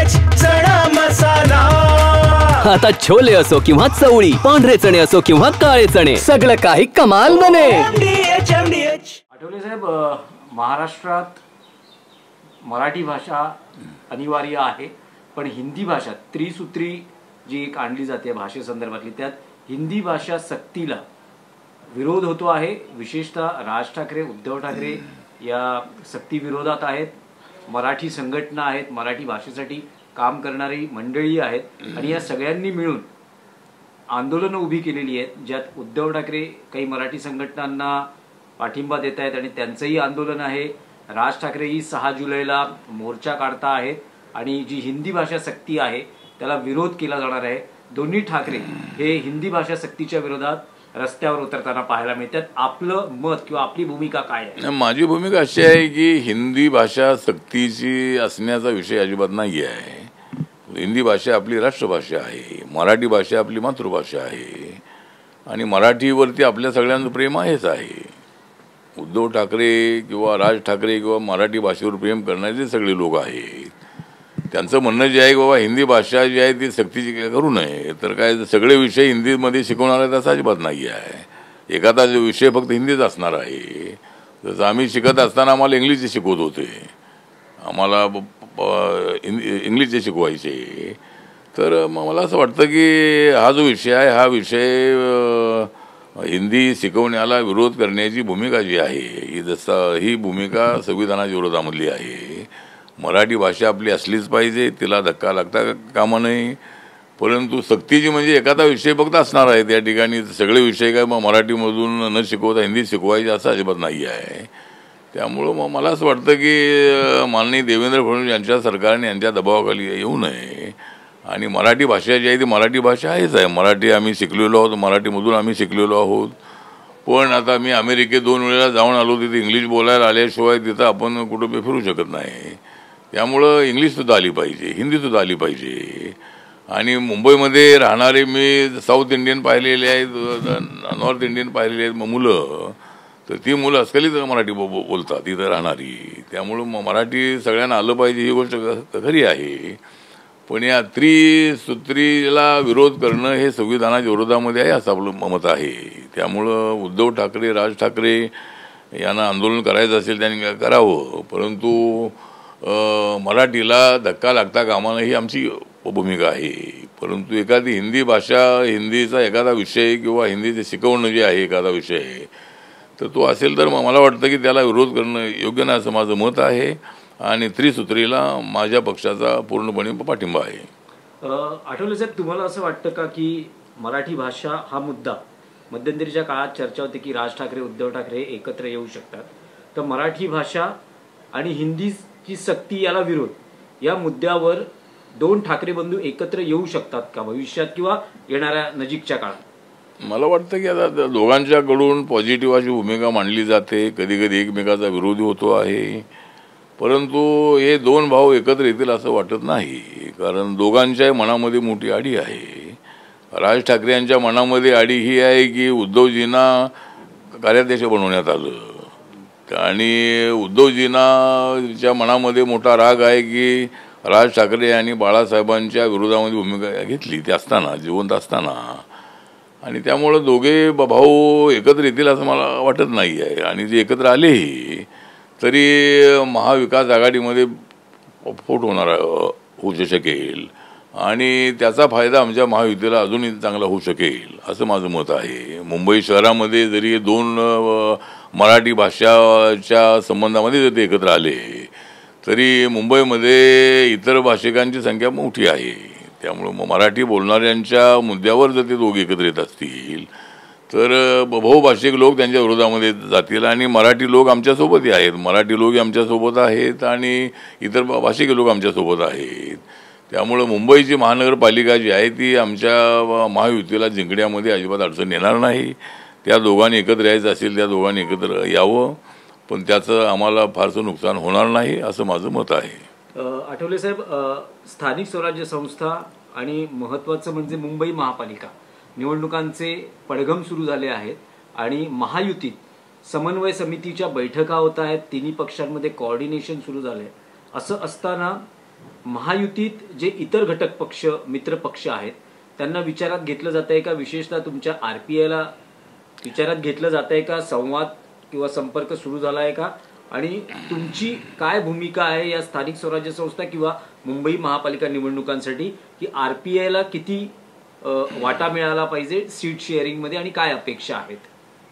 चणा मसाला। आता छोले असो किंवा चवळी, पांढरे चणे असो किंवा काळे चणे, सगळं काही कमाल बने। आठवले साहेब, महाराष्ट्रात मराठी भाषा अनिवार्य आहे, पण हिंदी भाषा त्रिसूत्री जी एक आणली जाते भाषेसंदर्भातली, त्यात हिंदी भाषा सक्तीला विरोध होतो आहे। विशेषतः राज ठाकरे, उद्धव ठाकरे या सक्ती विरोधात आहेत। मराठी संघटना आहेत, मराठी भाषेसाठी काम करणारी मंडळी आहेत आणि या सगळ्यांनी मिळून आंदोलनं उभी केलेली आहेत, ज्यात उद्धव ठाकरे काही मराठी संघटनांना पाठिंबा देत आहेत आणि त्यांचंही आंदोलन आहे। राज ठाकरेही 6 जुलैला मोर्चा काढता आहेत आणि जी हिंदी भाषा सक्ती आहे त्याला विरोध केला जाणार आहे। दोन्ही ठाकरे हे हिंदी भाषा सक्तीच्या विरोधात रस्त्यावर उतरताना पाहायला मिळतात। आपलं मत किंवा आपली भूमिका काय आहे? माझी भूमिका अशी आहे की हिंदी भाषा सक्तीची असण्याचा विषय अजिबात नाही आहे। हिंदी भाषा आपली राष्ट्रभाषा आहे, मराठी भाषा आपली मातृभाषा आहे आणि मराठीवरती आपल्या सगळ्यांचं प्रेम आहेच आहे। उद्धव ठाकरे किंवा राज ठाकरे किंवा मराठी भाषेवर प्रेम करणारे सगळे लोक आहेत, त्यांचं म्हणणं जे आहे की बाबा हिंदी भाषा जी आहे ती सक्तीची करू नये, तर काय सगळे विषय हिंदीमध्ये शिकवणार आहेत असं अजिबात नाही आहे। एखादा विषय फक्त हिंदीच असणार आहे। जसं आम्ही शिकत असताना आम्हाला इंग्लिश शिकवत होते, आम्हाला इंग्लिश शिकवायचे, तर मला असं वाटतं की हा जो विषय आहे हा विषय हिंदी शिकवण्याला विरोध करण्याची भूमिका जी आहे ही भूमिका संविधानाच्या विरोधामधली आहे। मराठी भाषा आपली असलीच पाहिजे, तिला धक्का लागता कामा नये, परंतु सक्तीची म्हणजे एखादा विषय फक्त असणार आहे त्या ठिकाणी सगळे विषय काय मग मराठीमधून न शिकवता हिंदीत शिकवायचे असं अजिबात नाही आहे। त्यामुळं मग मला असं वाटतं की माननीय देवेंद्र फडणवीस यांच्या सरकारने यांच्या दबावाखाली येऊ नये आणि मराठी भाषा जी आहे ती मराठी भाषा आहेच आहे। मराठी आम्ही शिकलेलो आहोत, मराठीमधून आम्ही शिकलेलो आहोत, पण आता मी अमेरिकेत 2 वेळेला जाऊन आलो, तिथे इंग्लिश बोलायला आल्याशिवाय तिथं आपण कुठं फिरू शकत नाही। त्यामुळं इंग्लिशसुद्धा आली पाहिजे, हिंदीसुद्धा आली पाहिजे। आणि मुंबईमध्ये राहणारे मी साऊथ इंडियन पाहिलेले आहेत, नॉर्थ इंडियन पाहिलेले आहेत मुलं, तर ती मुलं अस्खलित मराठी बोलतात तिथं राहणारी। त्यामुळं मराठी सगळ्यांना आलं पाहिजे ही गोष्ट खरी आहे, पण या त्रिसूत्रीला विरोध करणं हे संविधानाच्या विरोधामध्ये आहे असं आपलं मत आहे। त्यामुळं उद्धव ठाकरे, राज ठाकरे यांना आंदोलन करायचं असेल त्यांनी करावं, परंतु मराठीला धक्का लागता कामा नये ही आमची भूमिका आहे। परंतु एखादी हिंदी भाषा, हिंदीचा एखादा विषय किंवा हिंदीचे शिकवणं जे आहे एखादा विषय तर तो असेल तर मला वाटतं की त्याला विरोध करणं योग्य नाही असं माझं मत आहे आणि त्रिसूत्रीला माझ्या पक्षाचा पूर्णपणे पाठिंबा आहे। आठवले साहेब, तुम्हाला असं वाटतं का की मराठी भाषा हा मुद्दा मध्यंतरीच्या काळात चर्चा होती की राज ठाकरे, उद्धव ठाकरे एकत्र येऊ शकतात, तर मराठी भाषा आणि हिंदीची सक्ती याला विरोध या मुद्द्यावर 2 ठाकरे बंधू एकत्र येऊ शकतात का भविष्यात किंवा येणाऱ्या नजीकच्या काळात? मला वाटतं की आता दोघांच्याकडून पॉझिटिव्ह अशी भूमिका मांडली जाते, कधी कधी एकमेकाचा विरोधी होतो आहे, परंतु हे 2 भाऊ एकत्र येतील असं वाटत नाही, कारण दोघांच्याही मनामध्ये मोठी आडी आहे। राज ठाकरे यांच्या मनामध्ये आडी ही आहे की उद्धवजींना कार्याध्यक्ष बनवण्यात आलं आणि उद्धवजींच्या मनामध्ये मोठा राग आहे की राज ठाकरे यांनी बाळासाहेबांच्या विरोधामध्ये भूमिका घेतली ते असताना, जिवंत असताना, आणि त्यामुळं दोघे भाऊ एकत्र येतील असं मला वाटत नाही आहे। आणि जे एकत्र आलेही तरी महाविकास आघाडीमध्ये फोट होऊ शकेल आणि त्याचा फायदा आमच्या महायुतीला अजूनही चांगला होऊ शकेल असं माझं मत आहे। मुंबई शहरामध्ये जरी 2 मराठी भाषाच्या संबंधामध्ये जर ते एकत्र आले तरी मुंबईमध्ये इतर भाषिकांची संख्या मोठी आहे। त्यामुळे मराठी बोलणाऱ्यांच्या मुद्द्यावर जर ते दोघे एकत्र येत असतील तर बहुभाषिक लोक त्यांच्या विरोधामध्ये जातील आणि मराठी लोक आमच्यासोबतही आहेत, मराठी लोक आमच्यासोबत आहेत आणि इतर भाषिक लोक आमच्यासोबत आहेत। त्यामुळे मुंबईची महानगरपालिका जी आहे ती आमच्या महायुतीला जिंकण्यामध्ये अजिबात अडचण येणार नाही। त्या दोघांनी एकत्र यायचं असेल त्या दोघांनी एकत्र यावं, पण त्याचं आम्हाला फारसं नुकसान होणार नाही असं माझं मत आहे। आठवले साहेब, स्थानिक स्वराज्य संस्था आणि महत्त्वाचं म्हणजे मुंबई महापालिका निवडणुकांचे पडघम सुरू झाले आहेत आणि महायुतीत समन्वय समितीच्या बैठका होत आहेत, 3 पक्षांमध्ये कोऑर्डिनेशन सुरू झाले। असं असताना महायुतीत जे इतर घटक पक्ष मित्र पक्ष आहेत त्यांना विचारात घेतलं जात आहे का, विशेषतः तुमच्या RPIला विचारात घेतलं जात आहे का, संवाद किंवा संपर्क सुरू झाला आहे का, आणि तुमची काय भूमिका आहे या स्थानिक स्वराज्य संस्था किंवा मुंबई महापालिका निवडणुकांसाठी की RPIला किती वाटा मिळाला पाहिजे सीट शेअरिंग मध्ये आणि काय अपेक्षा आहेत?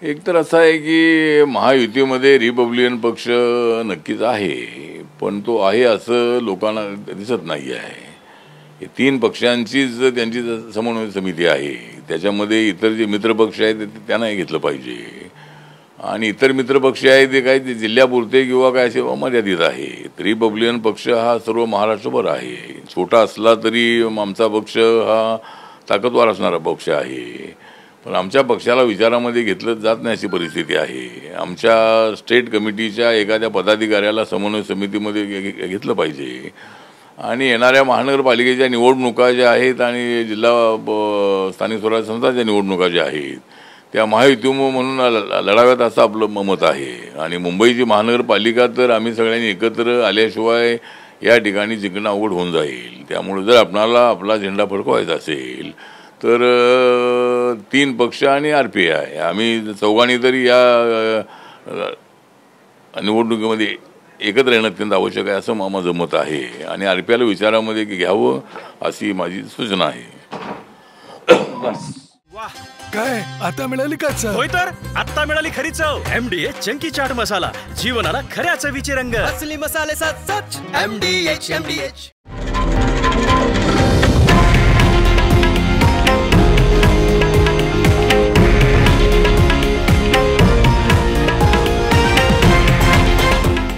एक तर असं आहे की महायुतीमध्ये रिपब्लिकन पक्ष नक्कीच आहे, पण तो आहे असं लोकांना दिसत नाही आहे. हे 3 पक्षांचीच त्यांची समन्वय समिती आहे. त्याच्यामध्ये इतर जे मित्रपक्ष आहेत त्यांनाही घेतलं पाहिजे, आणि इतर मित्रपक्ष आहेत ते काही जिल्ह्यापुरते किंवा काय असे मर्यादित आहेत. रिपब्लिकन पक्ष हा सर्व महाराष्ट्रभर आहे. छोटा असला तरी आमचा पक्ष हा ताकदवार असणारा पक्ष आहे, पण आमच्या पक्षाला विचारामध्ये घेतलं जात नाही अशी परिस्थिती आहे. आमच्या स्टेट कमिटीच्या एखाद्या पदाधिकाऱ्याला समन्वय समितीमध्ये घेतलं पाहिजे, आणि येणाऱ्या महानगरपालिकेच्या निवडणुका ज्या आहेत आणि जिल्हा स्थानिक स्वराज्य संस्थांच्या निवडणुका ज्या आहेत त्या महायुती म्हणून लढाव्यात असं आपलं मत आहे. आणि मुंबईची महानगरपालिका तर आम्ही सगळ्यांनी एकत्र आल्याशिवाय या ठिकाणी जिंकणं अवघड होऊन जाईल. त्यामुळे जर आपणाला आपला झेंडा फडकवायचा असेल तर 3 पक्ष आणि RPI आम्ही चौघांनी तरी या निवडणुकीमध्ये एकत्र येणं अत्यंत आवश्यक आहे असं माझं मत आहे, आणि RPIला विचारामध्ये घ्यावं अशी माझी सूचना आहे. काय आता मिळाली का चव? होय तर आता मिळाली खरी चव. MDH चंकी चाट मसाला, जीवनाला खऱ्या चवीचे रंग. असली मसाले साथ सच MDH.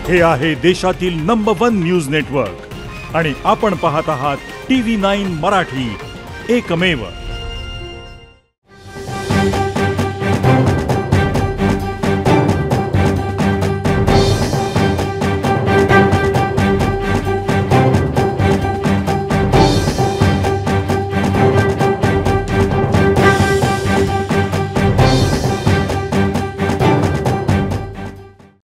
हे आहे देशातील नंबर 1 न्यूज नेटवर्क आणि आपण पाहत आहात TV9 मराठी, एकमेव.